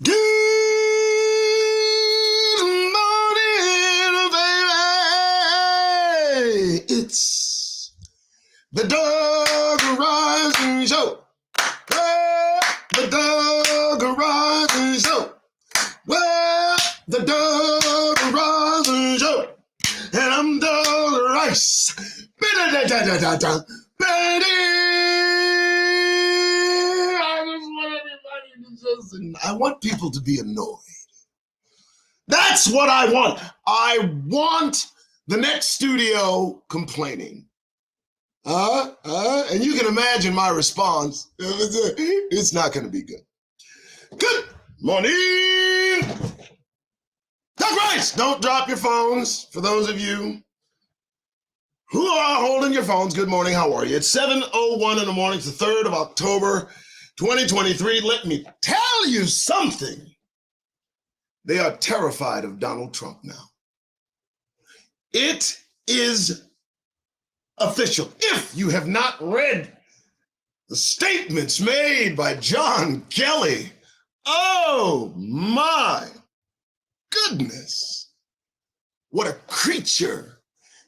Good morning, baby. It's the Doug Rising Show. Well, the Doug Rising Show. Well, the Doug Rising Show. And I'm Doug Rice. I want people to be annoyed. That's what I want. I want the next studio complaining. And you can imagine my response. It's not going to be good. Good morning. Doug Rice. Don't drop your phones. For those of you who are holding your phones, good morning. How are you? It's 7:01 in the morning. It's the 3rd of October, 2023. Let me tell you something. They are terrified of Donald Trump now. It is official. If you have not read the statements made by John Kelly, oh my goodness, what a creature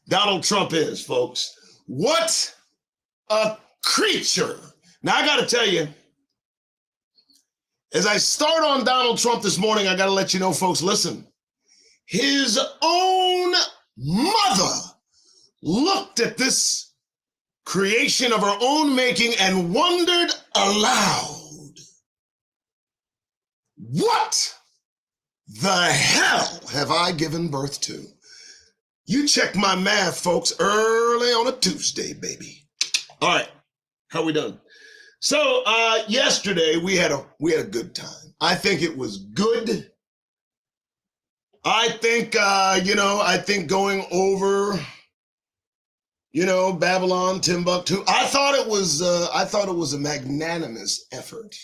Donald Trump is, folks. What a creature. Now, I got to tell you, as I start on Donald Trump this morning, I got to let you know, folks, listen. His own mother looked at this creation of her own making and wondered aloud, what the hell have I given birth to? You check my math, folks, early on a Tuesday, baby. All right, how we done? So yesterday we had a good time. I think it was good. I think I think going over Babylon, Timbuktu. I thought it was a magnanimous effort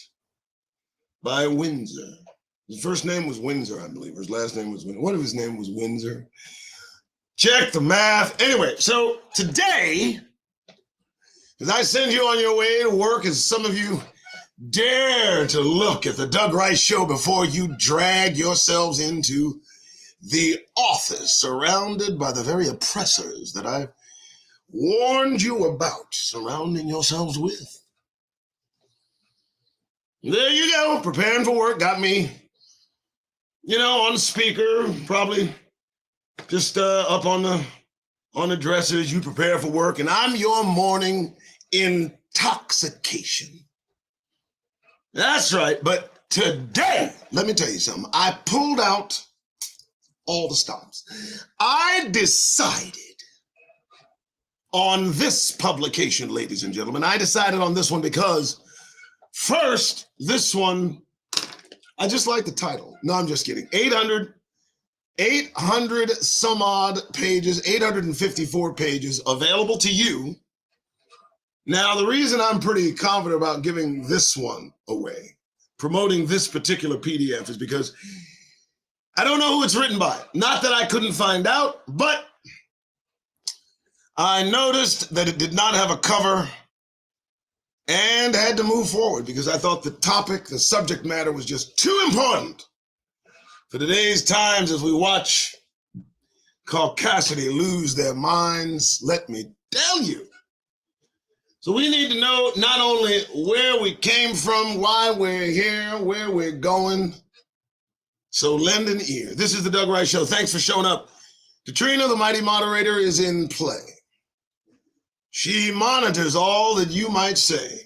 by Windsor. His first name was Windsor, I believe. His last name was Windsor. What if his name was Windsor? Check the math. Anyway, so today, as I send you on your way to work, as some of you dare to look at the Doug Rice Show before you drag yourselves into the office, surrounded by the very oppressors that I've warned you about surrounding yourselves with. There you go, preparing for work. Got me, on the speaker, probably just up on the dresser as you prepare for work, and I'm your morning intoxication. That's right, but today, let me tell you something. I pulled out all the stops. I decided on this publication, ladies and gentlemen. I decided on this one because, first, this one, I just like the title. No, I'm just kidding. 800 some odd pages, 854 pages available to you. Now, the reason I'm pretty confident about giving this one away, promoting this particular PDF, is because I don't know who it's written by. Not that I couldn't find out, but I noticed that it did not have a cover and had to move forward because I thought the topic, the subject matter was just too important for today's times as we watch caucasity lose their minds. Let me tell you. So we need to know not only where we came from, why we're here, where we're going. So lend an ear. This is the Doug Rice Show. Thanks for showing up. Katrina, the mighty moderator, is in play. She monitors all that you might say.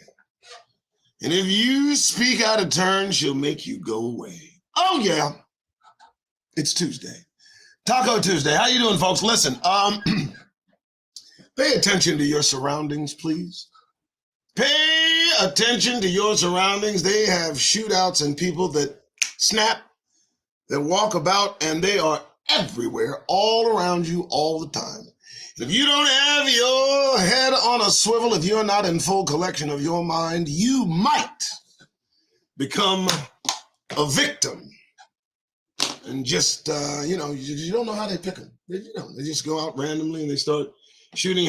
And if you speak out of turn, she'll make you go away. Oh, yeah. It's Tuesday. Taco Tuesday. How you doing, folks? Listen, pay attention to your surroundings, please. Pay attention to your surroundings. They have shootouts and people that snap, that walk about, and they are everywhere, all around you, all the time. If you don't have your head on a swivel, if you're not in full collection of your mind, you might become a victim. And just, you don't know how they pick them. They just go out randomly and they start shooting.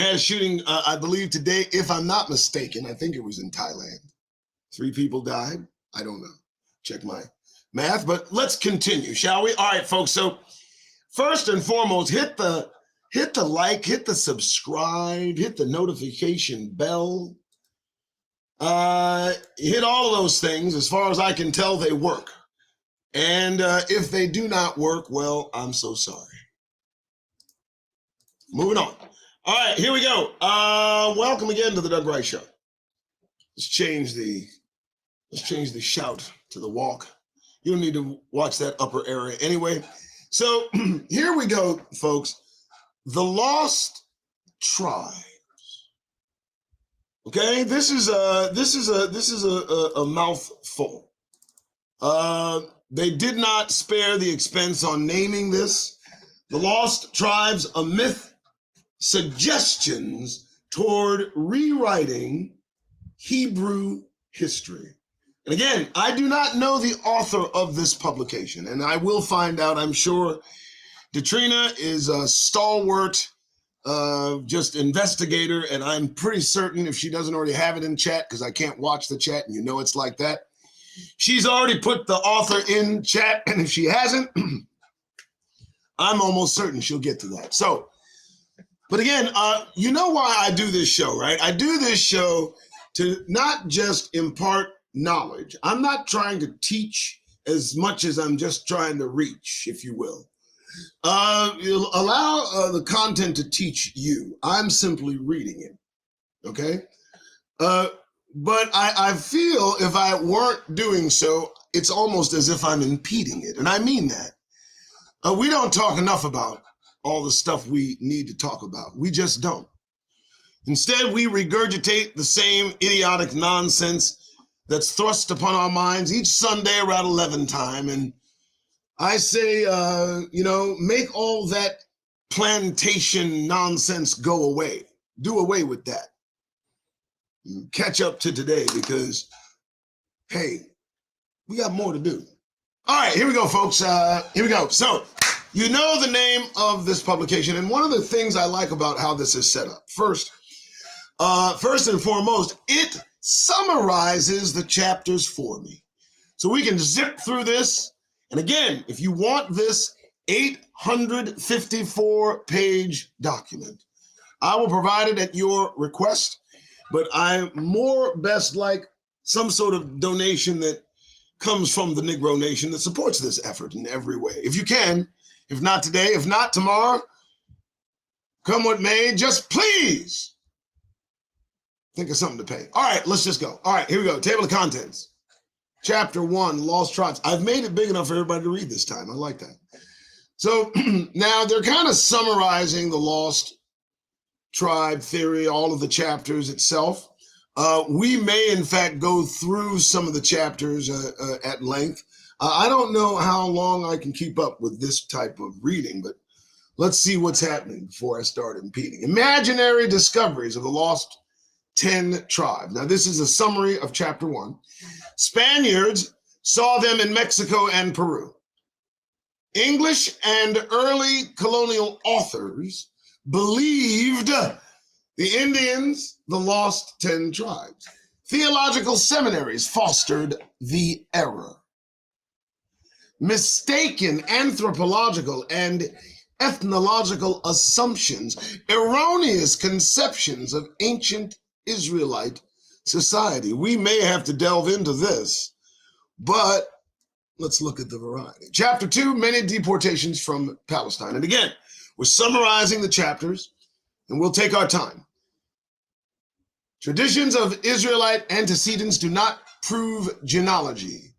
I believe today, if I'm not mistaken, I think it was in Thailand. 3 people died. I don't know. Check my math, but let's continue, shall we? All right, folks. So first and foremost, hit the like, hit the subscribe, hit the notification bell. Hit all of those things. As far as I can tell, they work. And if they do not work, well, I'm so sorry. Moving on. All right, here we go. Welcome again to the Doug Rice Show. Let's change the shout to the walk. You don't need to watch that upper area anyway. So here we go, folks. The Lost Tribes. Okay, this is a mouthful. They did not spare the expense on naming this. The Lost Tribes, a myth, suggestions toward rewriting Hebrew history. And again, I do not know the author of this publication, and I will find out. I'm sure Katrina is a stalwart, just investigator, and I'm pretty certain if she doesn't already have it in chat, because I can't watch the chat, and you know it's like that, she's already put the author in chat, and if she hasn't, I'm almost certain she'll get to that. So, but again, you know why I do this show, right? I do this show to not just impart knowledge. I'm not trying to teach as much as I'm just trying to reach, if you will. You'll allow the content to teach you. I'm simply reading it, okay? But I feel if I weren't doing so, it's almost as if I'm impeding it. And I mean that. We don't talk enough about all the stuff we need to talk about. We just don't. Instead, we regurgitate the same idiotic nonsense that's thrust upon our minds each Sunday around 11 time. And I say, make all that plantation nonsense go away. Do away with that. Catch up to today because, hey, we got more to do. All right, here we go, folks. Here we go. So, you know the name of this publication, and one of the things I like about how this is set up. First and foremost, it summarizes the chapters for me. So we can zip through this. And again, if you want this 854-page document, I will provide it at your request. But I more best like some sort of donation that comes from the Negro Nation that supports this effort in every way. If you can, if not today, if not tomorrow, come what may, just please think of something to pay. All right, let's just go. All right, here we go. Table of contents. Chapter 1, Lost Tribes. I've made it big enough for everybody to read this time. I like that. So now they're kind of summarizing the Lost Tribe theory, all of the chapters itself. We may, in fact, go through some of the chapters at length. I don't know how long I can keep up with this type of reading, but let's see what's happening before I start impeding. Imaginary discoveries of the Lost 10 Tribes. Now, this is a summary of chapter 1. Spaniards saw them in Mexico and Peru. English and early colonial authors believed the Indians the lost 10 tribes. Theological seminaries fostered the error. Mistaken anthropological and ethnological assumptions, erroneous conceptions of ancient Israelite society. We may have to delve into this, but let's look at the variety. Chapter 2, many deportations from Palestine. And again, we're summarizing the chapters, and we'll take our time. Traditions of Israelite antecedents do not prove genealogy.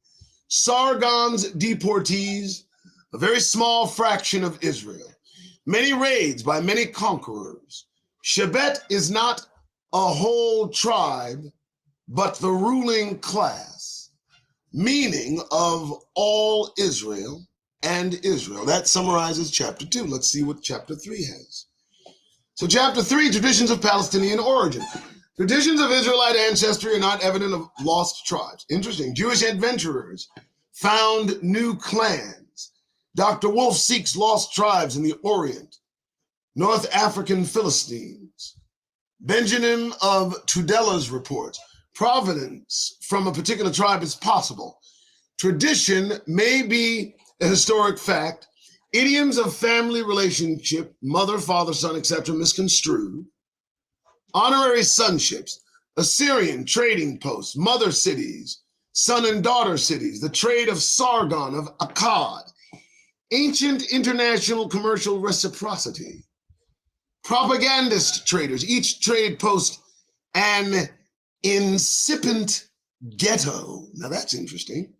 Sargon's deportees, a very small fraction of Israel. Many raids by many conquerors. Shebet is not a whole tribe, but the ruling class, meaning of all Israel and Israel. That summarizes chapter 2. Let's see what chapter 3 has. So chapter 3, traditions of Palestinian origin. Traditions of Israelite ancestry are not evident of lost tribes. Interesting. Jewish adventurers found new clans. Dr. Wolf seeks lost tribes in the Orient. North African Philistines. Benjamin of Tudella's reports. Provenance from a particular tribe is possible. Tradition may be a historic fact. Idioms of family relationship, mother, father, son, etc., misconstrued. Honorary sonships, Assyrian trading posts, mother cities, son and daughter cities, the trade of Sargon, of Akkad, ancient international commercial reciprocity, propagandist traders, each trade post an incipient ghetto. Now that's interesting.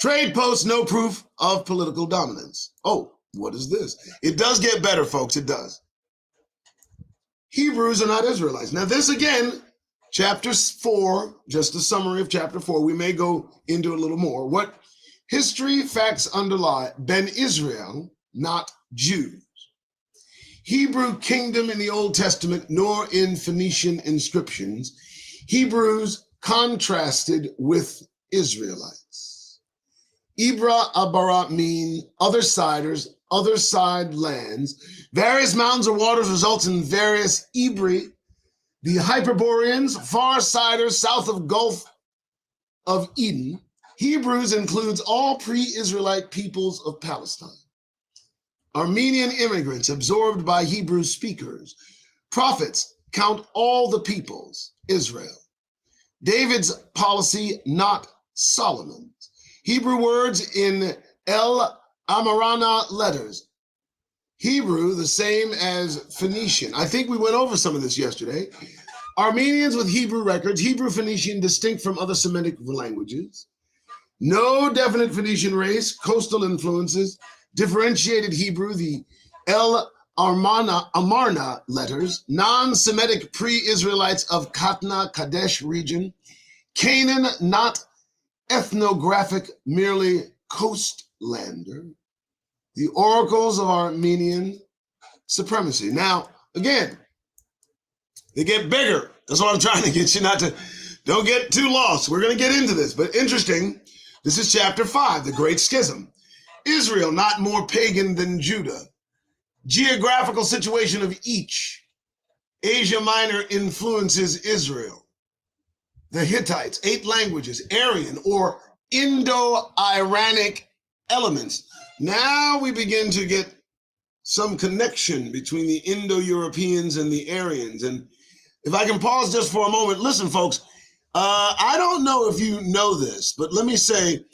Trade posts, no proof of political dominance. Oh, what is this? It does get better, folks, it does. Hebrews are not Israelites. Now this again, chapter 4, just a summary of chapter 4. We may go into a little more. What history facts underlie, Ben Israel, not Jews. Hebrew kingdom in the Old Testament, nor in Phoenician inscriptions. Hebrews contrasted with Israelites. Ibra Abara mean other siders, other side lands. Various mountains or waters results in various Ibri. The Hyperboreans, far siders south of Gulf of Eden. Hebrews includes all pre-Israelite peoples of Palestine. Armenian immigrants absorbed by Hebrew speakers. Prophets count all the peoples, Israel. David's policy, not Solomon's. Hebrew words in El Amarana letters. Hebrew, the same as Phoenician. I think we went over some of this yesterday. Armenians with Hebrew records, Hebrew Phoenician distinct from other Semitic languages. No definite Phoenician race, coastal influences, differentiated Hebrew, the El Amarna letters, non-Semitic pre-Israelites of Katna, Kadesh region, Canaan, not ethnographic, merely coastlander, the oracles of Armenian supremacy. Now, again, they get bigger. That's what I'm trying to get you not to, don't get too lost. We're going to get into this, but interesting. This is chapter 5, the Great Schism. Israel, not more pagan than Judah. Geographical situation of each. Asia Minor influences Israel. The Hittites, 8 languages, Aryan or Indo-Iranic elements. Now we begin to get some connection between the Indo-Europeans and the Aryans. And if I can pause just for a moment, listen, folks, I don't know if you know this, but let me say,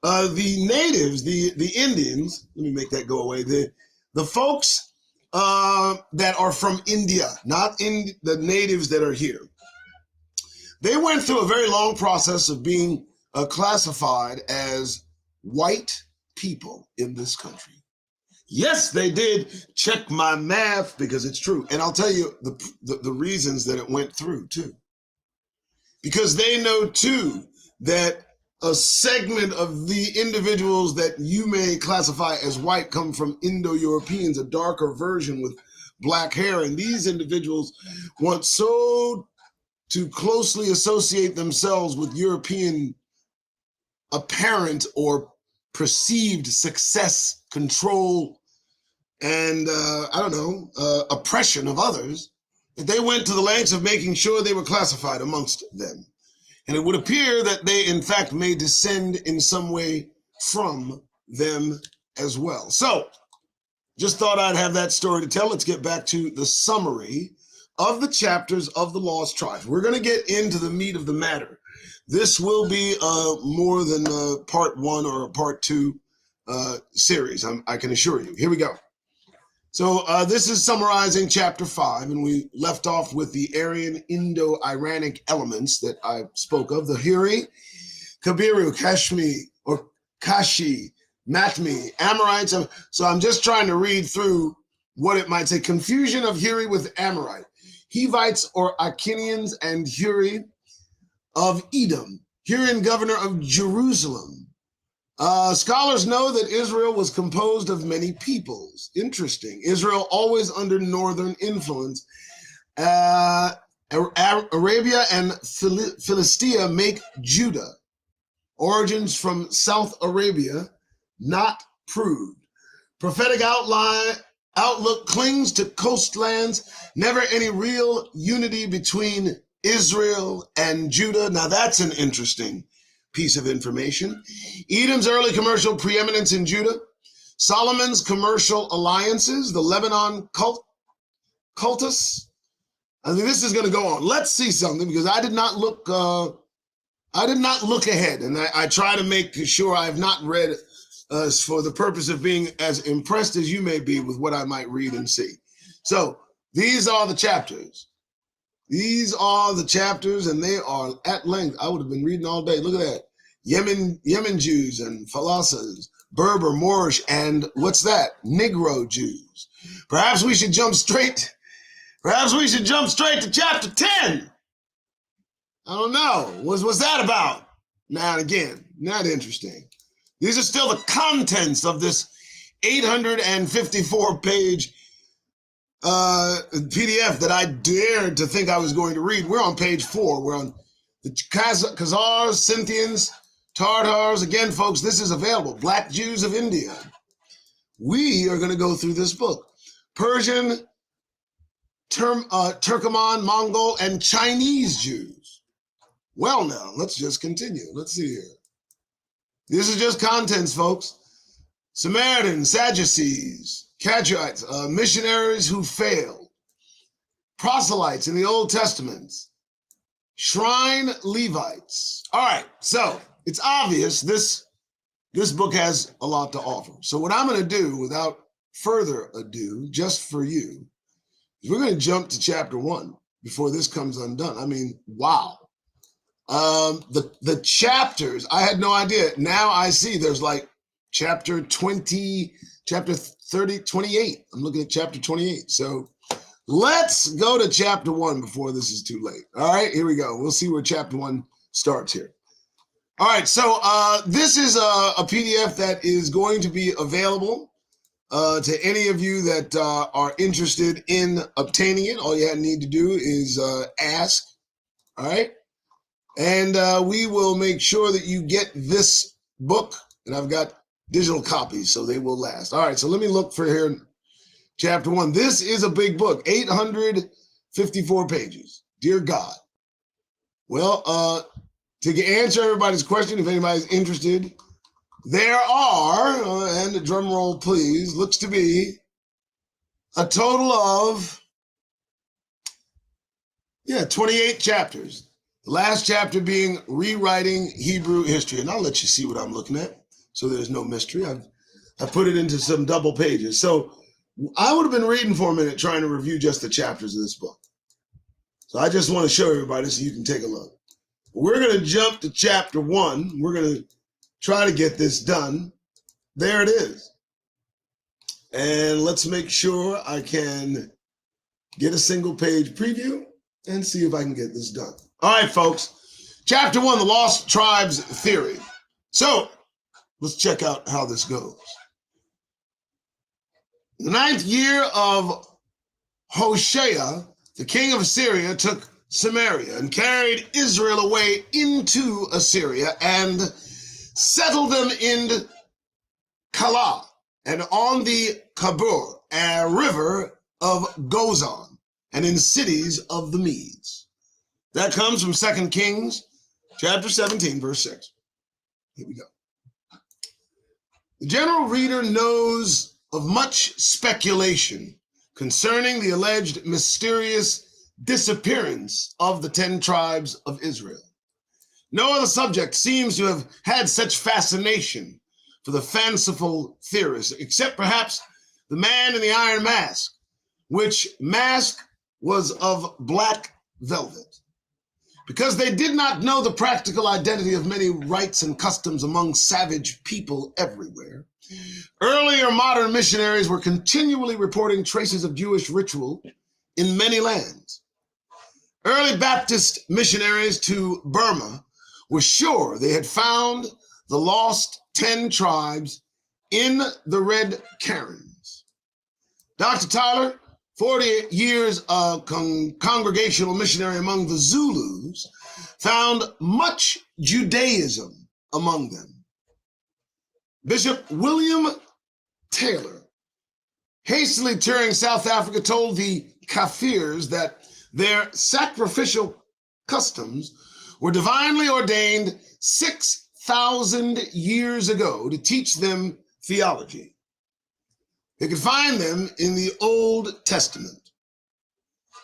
the natives, the Indians, let me make that go away, the folks that are from India, not in the natives that are here, they went through a very long process of being classified as white people in this country. Yes, they did. Check my math because it's true. And I'll tell you the reasons that it went through too. Because they know too that a segment of the individuals that you may classify as white come from Indo-Europeans, a darker version with black hair. And these individuals want so to closely associate themselves with European apparent or perceived success, control, and oppression of others, that they went to the lengths of making sure they were classified amongst them. And it would appear that they, in fact, may descend in some way from them as well. So, just thought I'd have that story to tell. Let's get back to the summary of the chapters of the lost tribes. We're going to get into the meat of the matter. This will be more than a part one or a part two series, I can assure you. Here we go. So this is summarizing chapter 5, and we left off with the Aryan Indo-Iranic elements that I spoke of, the Huri, Kabiru, Kashmi, or Kashi, Matmi, Amorites. So I'm just trying to read through what it might say. Confusion of Huri with Amorite, Hivites or Akinians, and Huri of Edom, Hurian governor of Jerusalem. Scholars know that Israel was composed of many peoples. Interesting. Israel always under northern influence. Arabia and Philistia make Judah. Origins from South Arabia not proved. Prophetic outlook clings to coastlands. Never any real unity between Israel and Judah. Now that's an interesting piece of information. Edom's early commercial preeminence in Judah. Solomon's commercial alliances. The Lebanon cultus. I mean, this is going to go on. Let's see something, because I did not look ahead, and I try to make sure I have not read for the purpose of being as impressed as you may be with what I might read and see. So these are the chapters. These are the chapters, and they are at length. I would have been reading all day. Look at that. Yemen Jews and Falasas, Berber, Moorish, and what's that? Negro Jews. Perhaps we should jump straight to chapter 10. I don't know. What's that about? Now and again, not interesting. These are still the contents of this 854-page PDF that I dared to think I was going to read. We're on page 4. We're on the Khazars, Scythians, Tartars. Again, folks, this is available. Black Jews of India. We are going to go through this book. Persian, Turkoman, Mongol, and Chinese Jews. Well, now, let's just continue. Let's see here. This is just contents, folks. Samaritans, Sadducees, Cajuites, missionaries who failed, proselytes in the Old Testament, shrine Levites. All right, so it's obvious this book has a lot to offer. So what I'm going to do, without further ado, just for you, is we're going to jump to chapter 1 before this comes undone. I mean, wow. The chapters, I had no idea. Now I see there's like chapter 20, chapter 30, 28. I'm looking at chapter 28. So let's go to chapter 1 before this is too late. All right, here we go. We'll see where chapter 1 starts here. All right, so this is a PDF that is going to be available to any of you that are interested in obtaining it. All you need to do is ask, all right? And we will make sure that you get this book, and I've got digital copies, so they will last. All right, so let me look for here, chapter 1. This is a big book, 854 pages. Dear God. Well, to answer everybody's question, if anybody's interested, there are, and a drum roll please, looks to be a total of, 28 chapters. The last chapter being rewriting Hebrew history. And I'll let you see what I'm looking at, so there's no mystery. I've put it into some double pages. So I would have been reading for a minute trying to review just the chapters of this book. So I just want to show everybody so you can take a look. We're going to jump to chapter 1. We're going to try to get this done. There it is. And let's make sure I can get a single page preview and see if I can get this done. All right, folks. Chapter 1, the Lost Tribes Theory. So let's check out how this goes. The 9th year of Hoshea, the king of Assyria took Samaria and carried Israel away into Assyria and settled them in Kala and on the Kabur, a river of Gozan, and in cities of the Medes. That comes from 2 Kings chapter 17, verse 6. Here we go. The general reader knows of much speculation concerning the alleged mysterious disappearance of the 10 tribes of Israel. No other subject seems to have had such fascination for the fanciful theorists, except perhaps the man in the iron mask, which mask was of black velvet. Because they did not know the practical identity of many rites and customs among savage people everywhere, earlier modern missionaries were continually reporting traces of Jewish ritual in many lands. Early Baptist missionaries to Burma were sure they had found the lost 10 tribes in the Red Cairns. Dr. Tyler, 40 years of congregational missionary among the Zulus, found much Judaism among them. Bishop William Taylor, hastily touring South Africa, told the Kafirs that their sacrificial customs were divinely ordained 6,000 years ago to teach them theology. They could find them in the Old Testament.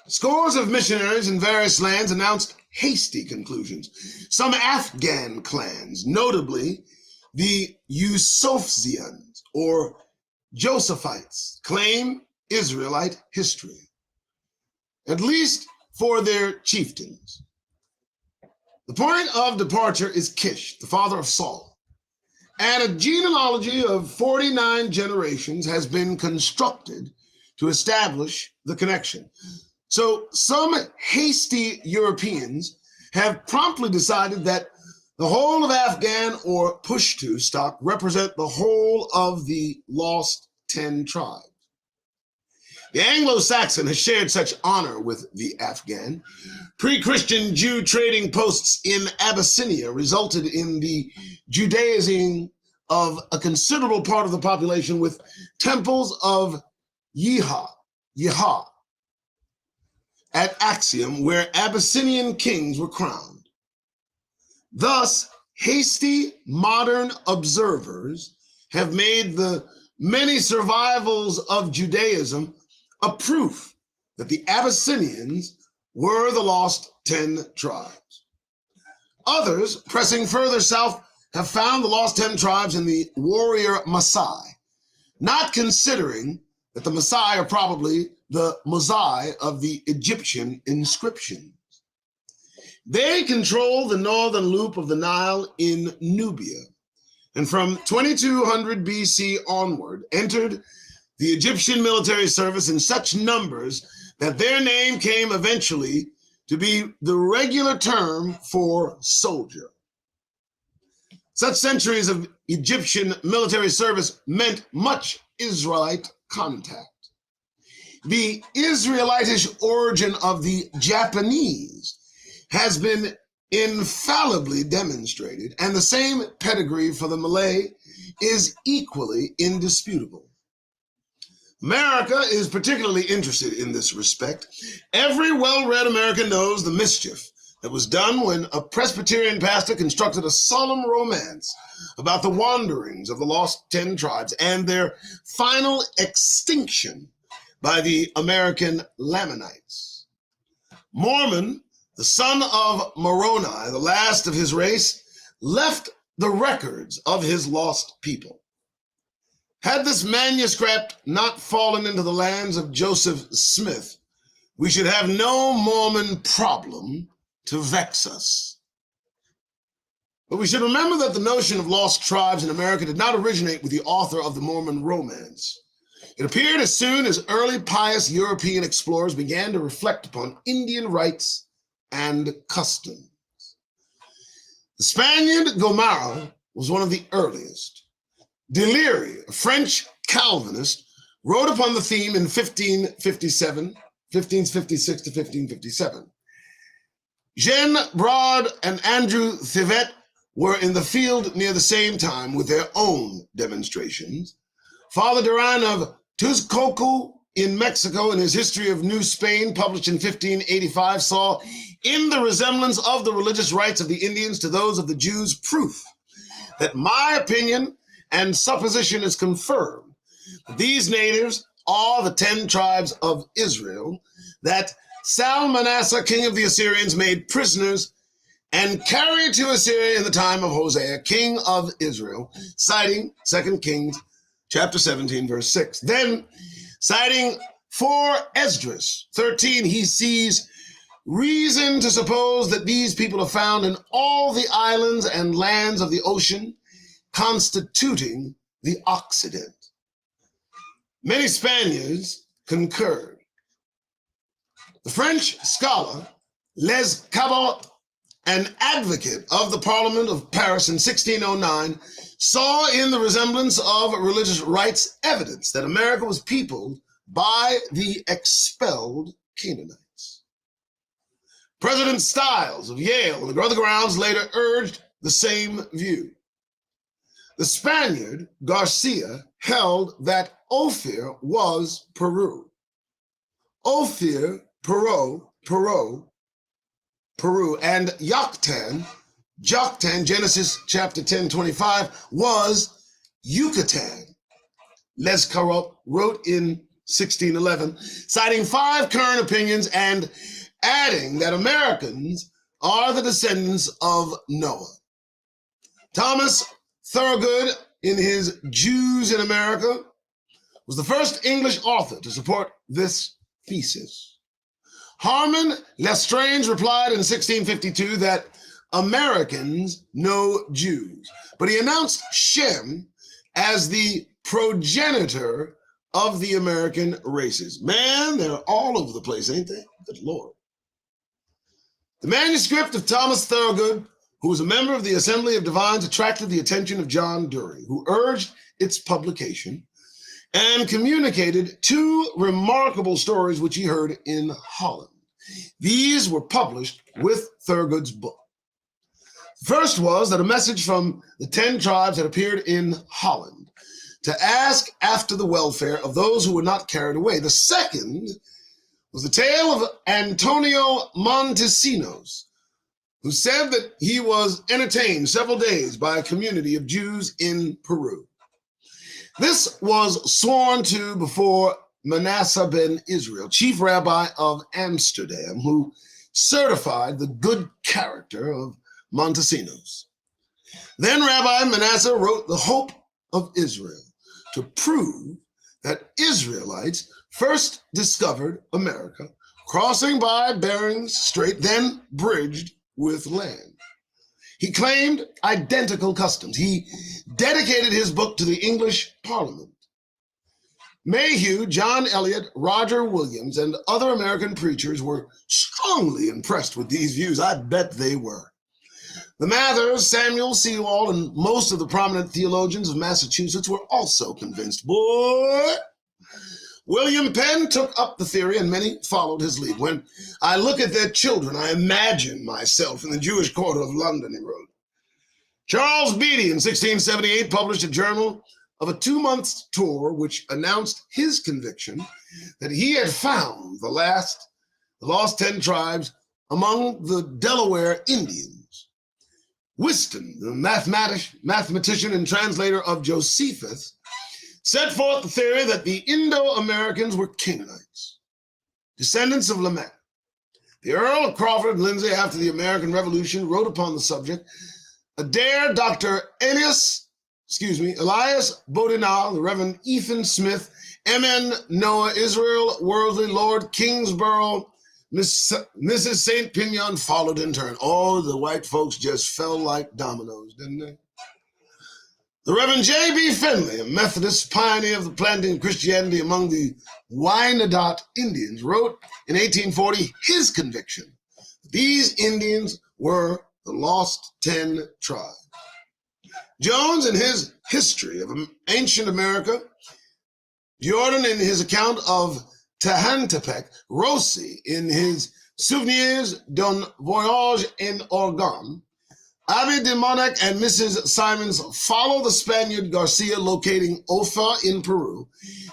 Scores of missionaries in various lands announced hasty conclusions. Some Afghan clans, notably the Yusofians or Josephites, claim Israelite history, at least for their chieftains. The point of departure is Kish, the father of Saul, and a genealogy of 49 generations has been constructed to establish the connection. So some hasty Europeans have promptly decided that the whole of Afghan or Pushtu stock represent the whole of the lost 10 tribes. The Anglo-Saxon has shared such honor with the Afghan. Pre-Christian Jew trading posts in Abyssinia resulted in the Judaizing of a considerable part of the population, with temples of Yah at Axiom, where Abyssinian kings were crowned. Thus, hasty modern observers have made the many survivals of Judaism a proof that the Abyssinians were the lost 10 tribes. Others, pressing further south, have found the lost 10 tribes in the warrior Maasai, not considering that the Maasai are probably the Mosai of the Egyptian inscriptions. They control the northern loop of the Nile in Nubia, and from 2200 BC onward entered the Egyptian military service in such numbers that their name came eventually to be the regular term for soldier. Such centuries of Egyptian military service meant much Israelite contact. The Israelitish origin of the Japanese has been infallibly demonstrated, and the same pedigree for the Malay is equally indisputable. America is particularly interested in this respect. Every well-read American knows the mischief that was done when a Presbyterian pastor constructed a solemn romance about the wanderings of the lost 10 tribes and their final extinction by the American Lamanites. Mormon, the son of Moroni, the last of his race, left the records of his lost people. Had this manuscript not fallen into the lands of Joseph Smith, we should have no Mormon problem to vex us. But we should remember that the notion of lost tribes in America did not originate with the author of the Mormon romance. It appeared as soon as early pious European explorers began to reflect upon Indian rites and customs. The Spaniard Gomara was one of the earliest. Delirieux, a French Calvinist, wrote upon the theme in 1556 to 1557. Jean Brod and Andrew Thivet were in the field near the same time with their own demonstrations. Father Duran of Tuzcoco in Mexico, in his History of New Spain, published in 1585, saw in the resemblance of the religious rites of the Indians to those of the Jews proof that my opinion and supposition is confirmed. These natives are the 10 tribes of Israel that Salmanasseh, king of the Assyrians, made prisoners and carried to Assyria in the time of Hosea, king of Israel, citing 2 Kings chapter 17, verse 6. Then, citing for Esdras 13, he sees reason to suppose that these people are found in all the islands and lands of the ocean, constituting the Occident. Many Spaniards concurred. The French scholar Les Cabot, an advocate of the Parliament of Paris in 1609, saw in the resemblance of religious rites evidence that America was peopled by the expelled Canaanites. President Stiles of Yale and the Brother Grounds later urged the same view. The Spaniard Garcia held that Ophir was Peru. Ophir, Peru, and Joktan, Genesis chapter 10:25, was Yucatan. Les Carot wrote in 1611, citing 5 current opinions and adding that Americans are the descendants of Noah. Thomas Thorogood, in his Jews in America, was the first English author to support this thesis. Harman Lestrange replied in 1652 that Americans know Jews, but he announced Shem as the progenitor of the American races. Man, they're all over the place, ain't they? Good Lord. The manuscript of Thomas Thorogood, who was a member of the Assembly of Divines, attracted the attention of John Dury, who urged its publication and communicated 2 remarkable stories which he heard in Holland. These were published with Thorogood's book. The first was that a message from the 10 tribes had appeared in Holland to ask after the welfare of those who were not carried away. The second was the tale of Antonio Montesinos, who said that he was entertained several days by a community of Jews in Peru. This was sworn to before Manasseh ben Israel, chief rabbi of Amsterdam, who certified the good character of Montesinos. Then Rabbi Manasseh wrote The Hope of Israel to prove that Israelites first discovered America, crossing by Bering Strait, then bridged with land. He claimed identical customs. He dedicated his book to the English Parliament. Mayhew, John Eliot, Roger Williams, and other American preachers were strongly impressed with these views. I bet they were. The Mathers, Samuel Sewall, and most of the prominent theologians of Massachusetts were also convinced. Boy! William Penn took up the theory, and many followed his lead. When I look at their children, I imagine myself in the Jewish quarter of London, he wrote. Charles Beatty in 1678 published a journal of a 2-month tour which announced his conviction that he had found the lost 10 tribes among the Delaware Indians. Whiston, the mathematician and translator of Josephus, set forth the theory that the Indo-Americans were Canaanites, descendants of Lamech. The Earl of Crawford and Lindsay, after the American Revolution, wrote upon the subject. Adair Dr. Elias Bodinal, the Reverend Ethan Smith, M.N. Noah, Israel Worsley, Lord Kingsborough, Mrs. St. Pinion followed in turn. Oh, the white folks just fell like dominoes, didn't they? The Reverend J.B. Finley, a Methodist pioneer of the planting of Christianity among the Wyandot Indians, wrote in 1840 his conviction that these Indians were the lost 10 tribes. Jones, in his History of Ancient America, Jordan, in his account of Tehantepec, Rossi, in his Souvenirs d'un Voyage en Oregon, Abbé de Monac and Mrs. Simons follow the Spaniard Garcia locating Ophir in Peru,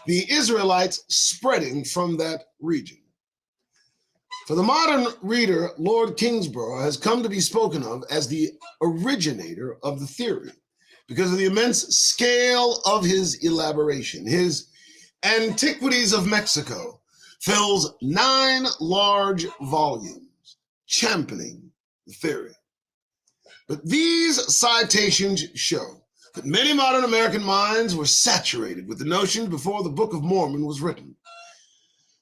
the Israelites spreading from that region. For the modern reader, Lord Kingsborough has come to be spoken of as the originator of the theory because of the immense scale of his elaboration. His Antiquities of Mexico fills 9 large volumes championing the theory. But these citations show that many modern American minds were saturated with the notion before the Book of Mormon was written.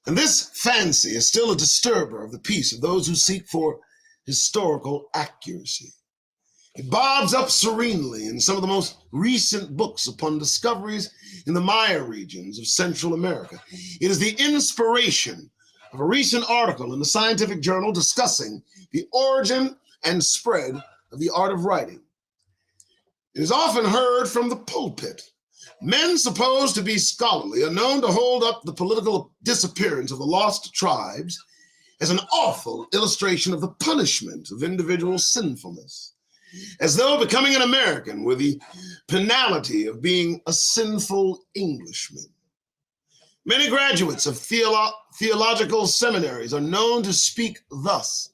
And this fancy is still a disturber of the peace of those who seek for historical accuracy. It bobs up serenely in some of the most recent books upon discoveries in the Maya regions of Central America. It is the inspiration of a recent article in the scientific journal discussing the origin and spread of the art of writing. It is often heard from the pulpit. Men supposed to be scholarly are known to hold up the political disappearance of the lost tribes as an awful illustration of the punishment of individual sinfulness, as though becoming an American were the penalty of being a sinful Englishman. Many graduates of theological seminaries are known to speak thus,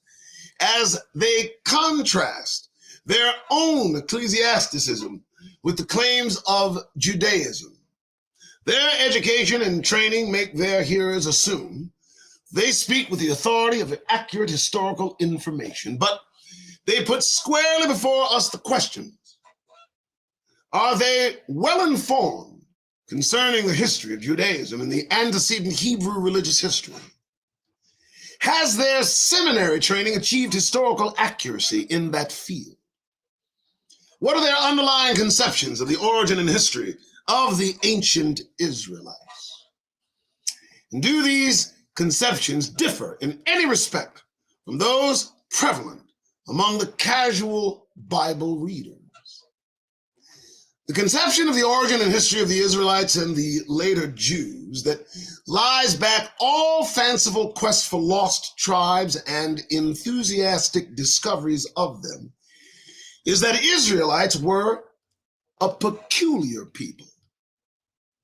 as they contrast their own ecclesiasticism with the claims of Judaism. Their education and training make their hearers assume they speak with the authority of accurate historical information, but they put squarely before us the questions: are they well informed concerning the history of Judaism and the antecedent Hebrew religious history? Has their seminary training achieved historical accuracy in that field? What are their underlying conceptions of the origin and history of the ancient Israelites? And do these conceptions differ in any respect from those prevalent among the casual Bible readers? The conception of the origin and history of the Israelites and the later Jews that lies back all fanciful quests for lost tribes and enthusiastic discoveries of them is that Israelites were a peculiar people,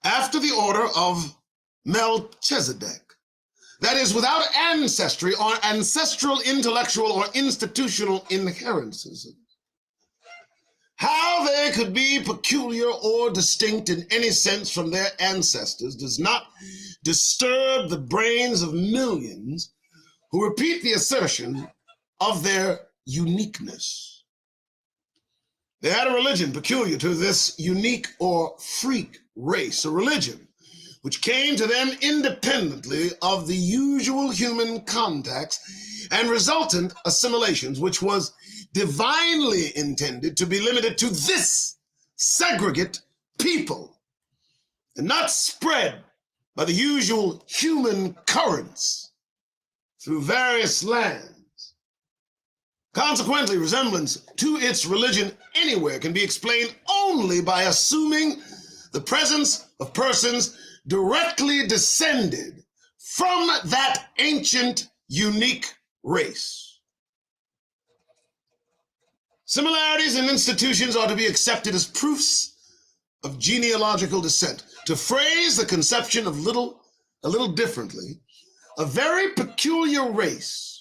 after the order of Melchizedek. That is, without ancestry or ancestral, intellectual, or institutional inheritances. How they could be peculiar or distinct in any sense from their ancestors does not disturb the brains of millions who repeat the assertion of their uniqueness. They had a religion peculiar to this unique or freak race, a religion which came to them independently of the usual human contacts and resultant assimilations, which was divinely intended to be limited to this segregate people and not spread by the usual human currents through various lands. Consequently, resemblance to its religion anywhere can be explained only by assuming the presence of persons directly descended from that ancient, unique race. Similarities in institutions are to be accepted as proofs of genealogical descent. To phrase the conception of a little differently, a very peculiar race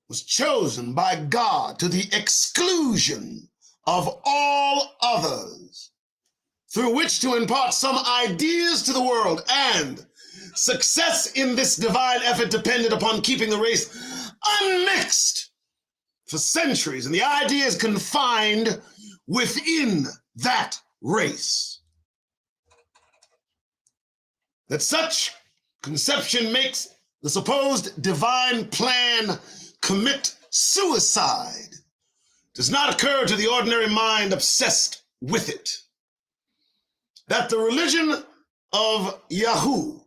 was chosen by God to the exclusion of all others, through which to impart some ideas to the world, and success in this divine effort depended upon keeping the race unmixed for centuries, and the ideas confined within that race. That such conception makes the supposed divine plan commit suicide does not occur to the ordinary mind obsessed with it. That the religion of Yahoo,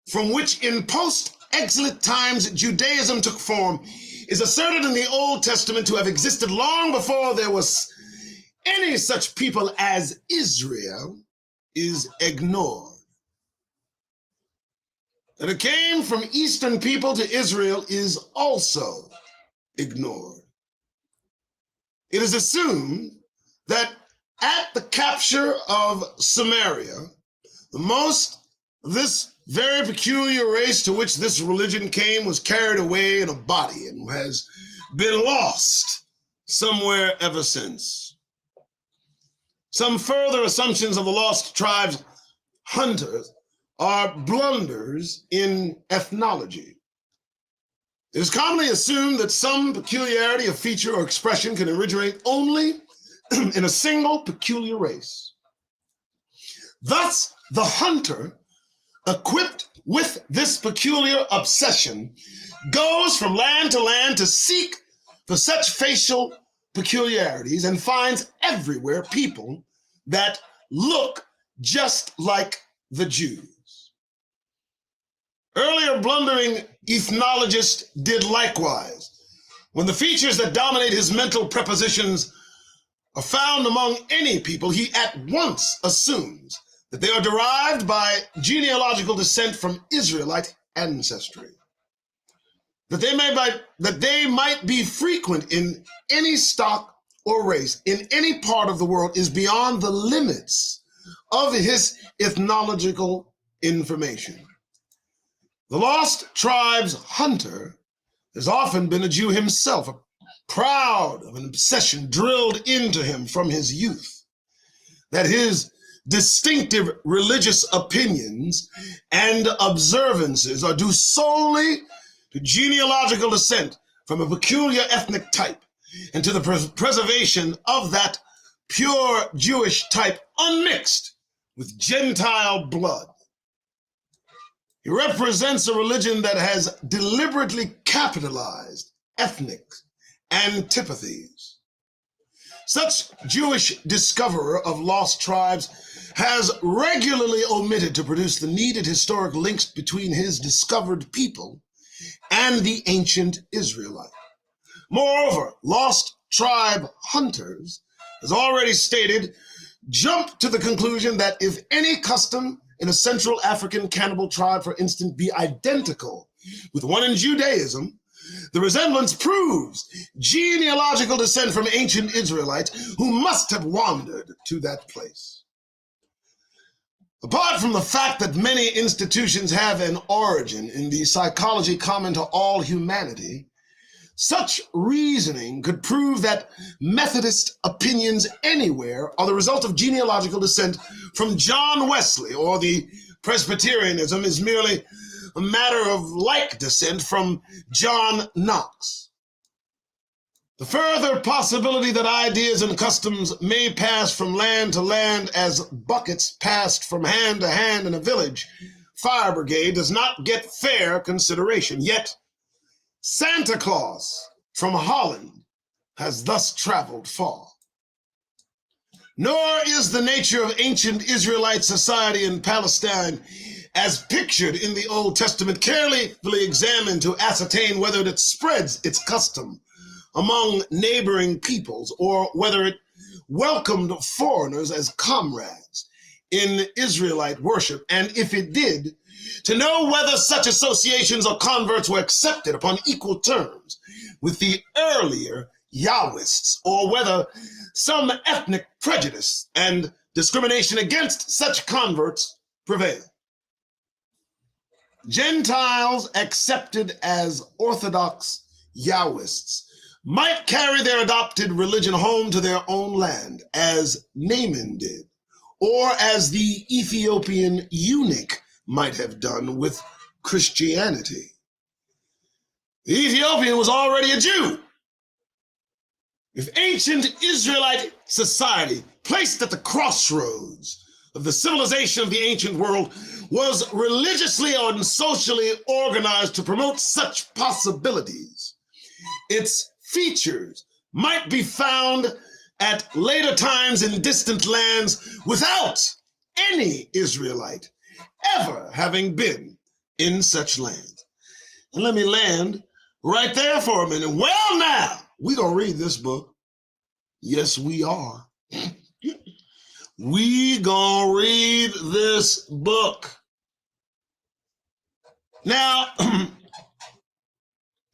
from which in post-exilic times Judaism took form, is asserted in the Old Testament to have existed long before there was any such people as Israel, is ignored. That it came from Eastern people to Israel is also ignored. It is assumed that at the capture of Samaria, this very peculiar race to which this religion came was carried away in a body and has been lost somewhere ever since. Some further assumptions of the lost tribes hunters are blunders in ethnology. It is commonly assumed that some peculiarity of feature or expression can originate only in a single peculiar race. Thus, the hunter, equipped with this peculiar obsession, goes from land to land to seek for such facial peculiarities and finds everywhere people that look just like the Jews. Earlier blundering ethnologists did likewise. When the features that dominate his mental prepositions are found among any people, he at once assumes that they are derived by genealogical descent from Israelite ancestry. That they might be frequent in any stock or race in any part of the world is beyond the limits of his ethnological information. The Lost Tribes hunter has often been a Jew himself, proud of an obsession drilled into him from his youth, that his distinctive religious opinions and observances are due solely to genealogical descent from a peculiar ethnic type and to the preservation of that pure Jewish type unmixed with Gentile blood. He represents a religion that has deliberately capitalized ethnic antipathies. Such Jewish discoverer of lost tribes has regularly omitted to produce the needed historic links between his discovered people and the ancient Israelite. Moreover, lost tribe hunters, as already stated, jump to the conclusion that if any custom in a Central African cannibal tribe, for instance, be identical with one in Judaism, the resemblance proves genealogical descent from ancient Israelites who must have wandered to that place. Apart from the fact that many institutions have an origin in the psychology common to all humanity, such reasoning could prove that Methodist opinions anywhere are the result of genealogical descent from John Wesley, or the Presbyterianism is merely a matter of like descent from John Knox. The further possibility that ideas and customs may pass from land to land as buckets passed from hand to hand in a village fire brigade does not get fair consideration. Yet Santa Claus from Holland has thus traveled far. Nor is the nature of ancient Israelite society in Palestine as pictured in the Old Testament carefully examined to ascertain whether it spreads its custom among neighboring peoples or whether it welcomed foreigners as comrades in Israelite worship, and if it did, to know whether such associations or converts were accepted upon equal terms with the earlier Yahwists, or whether some ethnic prejudice and discrimination against such converts prevailed. Gentiles accepted as Orthodox Yahwists might carry their adopted religion home to their own land, as Naaman did, or as the Ethiopian eunuch might have done with Christianity. The Ethiopian was already a Jew. If ancient Israelite society, placed at the crossroads of the civilization of the ancient world, was religiously and socially organized to promote such possibilities, its features might be found at later times in distant lands without any Israelite ever having been in such land. And let me land right there for a minute. Well, now, we're going to read this book. Yes, we are. We gonna read this book. Now,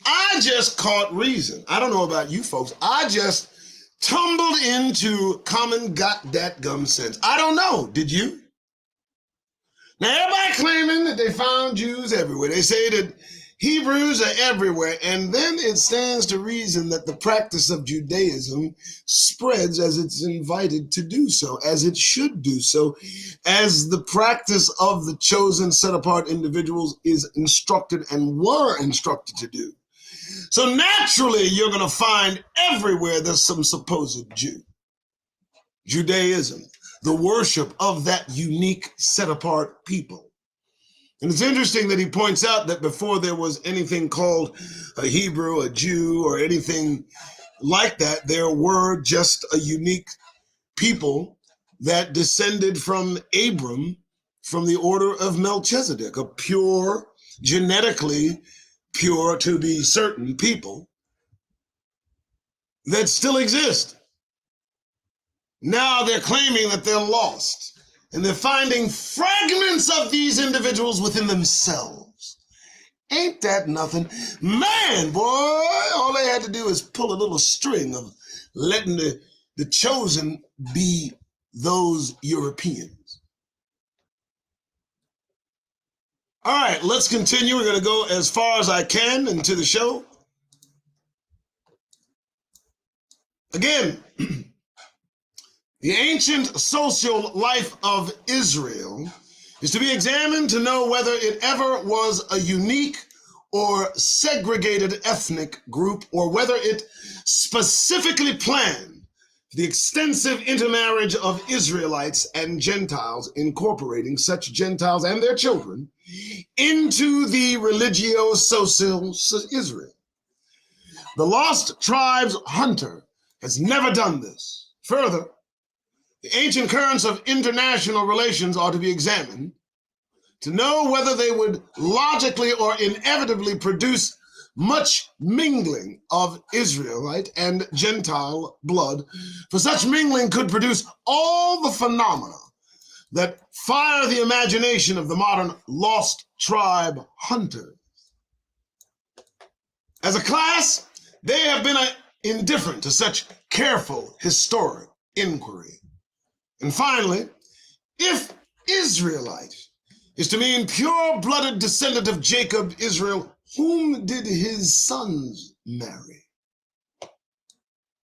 I just caught reason. I don't know about you folks. I just tumbled into common got that gum sense. I don't know. Did you? Now, everybody claiming that they found Jews everywhere. They say that Hebrews are everywhere, and then it stands to reason that the practice of Judaism spreads as it's invited to do so, as it should do so, as the practice of the chosen, set-apart individuals is instructed and were instructed to do. So naturally, you're going to find everywhere there's some supposed Jew. Judaism, the worship of that unique, set-apart people. And it's interesting that he points out that before there was anything called a Hebrew, a Jew, or anything like that, there were just a unique people that descended from Abram, from the order of Melchizedek, a pure, genetically pure, to be certain, people that still exist. Now they're claiming that they're lost, and they're finding fragments of these individuals within themselves. Ain't that nothing? Man, boy, all they had to do is pull a little string of letting the chosen be those Europeans. All right, let's continue. We're going to go as far as I can into the show. Again, the ancient social life of Israel is to be examined to know whether it ever was a unique or segregated ethnic group, or whether it specifically planned the extensive intermarriage of Israelites and Gentiles, incorporating such Gentiles and their children into the religio-social Israel. The Lost Tribes hunter has never done this. Further, the ancient currents of international relations are to be examined to know whether they would logically or inevitably produce much mingling of Israelite and Gentile blood, for such mingling could produce all the phenomena that fire the imagination of the modern lost tribe hunter. As a class, they have been indifferent to such careful historic inquiry. And finally, if Israelite is to mean pure-blooded descendant of Jacob, Israel, whom did his sons marry?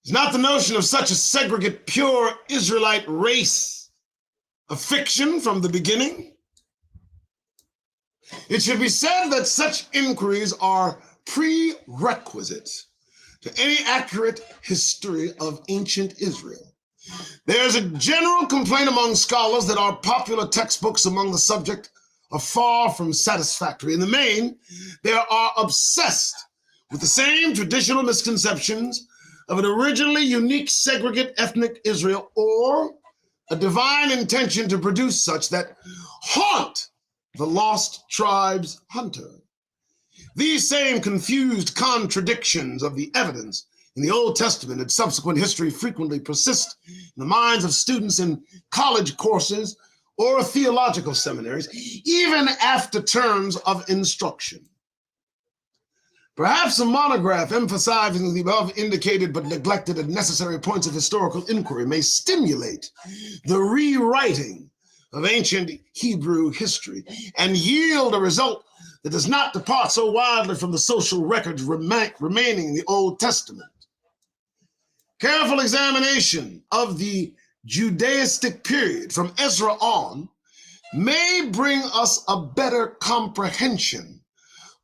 Is not the notion of such a segregate, pure Israelite race a fiction from the beginning? It should be said that such inquiries are prerequisites to any accurate history of ancient Israel. There's a general complaint among scholars that our popular textbooks among the subject are far from satisfactory. In the main, they are obsessed with the same traditional misconceptions of an originally unique segregate ethnic Israel, or a divine intention to produce such, that haunt the lost tribes hunter. These same confused contradictions of the evidence in the Old Testament and subsequent history frequently persist in the minds of students in college courses or theological seminaries, even after terms of instruction. Perhaps a monograph emphasizing the above indicated but neglected and necessary points of historical inquiry may stimulate the rewriting of ancient Hebrew history and yield a result that does not depart so widely from the social records remaining in the Old Testament. Careful examination of the Judaistic period from Ezra on may bring us a better comprehension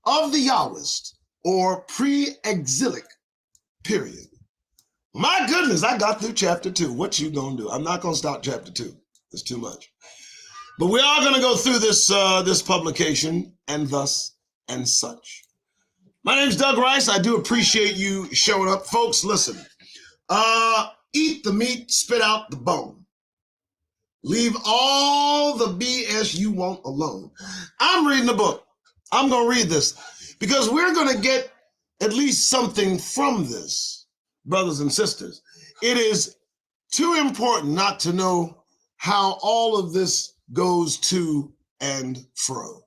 of the Yahwist or pre-exilic period. My goodness, I got through chapter 2. What you gonna do? I'm not gonna start chapter 2. It's too much. But we are gonna go through this publication and thus and such. My name's Doug Rice. I do appreciate you showing up. Folks, listen. Eat the meat, spit out the bone. Leave all the BS you want alone. I'm reading the book. I'm going to read this because we're going to get at least something from this, brothers and sisters. It is too important not to know how all of this goes to and fro,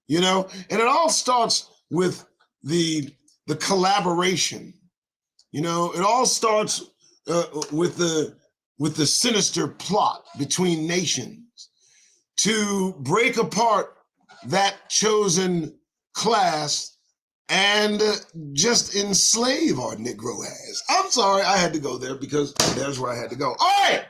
you know? And it all starts with the collaboration. You know, it all starts with the sinister plot between nations to break apart that chosen class and just enslave our Negro ass. I'm sorry, I had to go there because there's where I had to go. All right,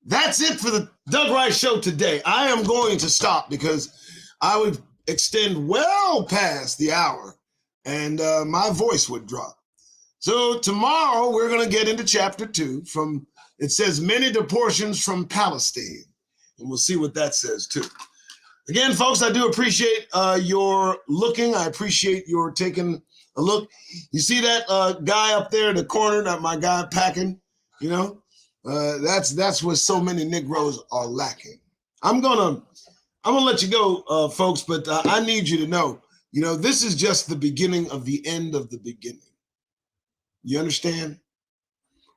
that's it for the Doug Rice Show today. I am going to stop because I would extend well past the hour and my voice would drop. So tomorrow we're going to get into chapter 2 from, it says, many portions from Palestine. And we'll see what that says too. Again, folks, I do appreciate your looking. I appreciate your taking a look. You see that guy up there in the corner, that my guy packing, you know, that's what so many Negroes are lacking. I'm gonna let you go, folks, but I need you to know, you know, this is just the beginning of the end of the beginning. You understand?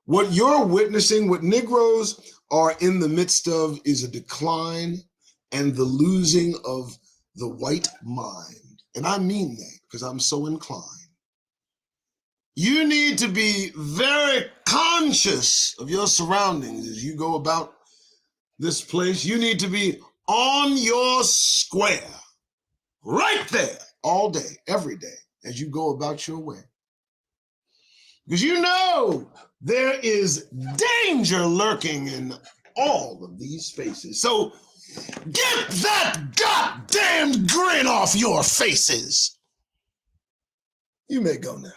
What you're witnessing, what Negroes are in the midst of, is a decline and the losing of the white mind. And I mean that because I'm so inclined. You need to be very conscious of your surroundings as you go about this place. You need to be on your square, right there, all day, every day, as you go about your way. Because you know there is danger lurking in all of these spaces. So get that goddamn grin off your faces. You may go now.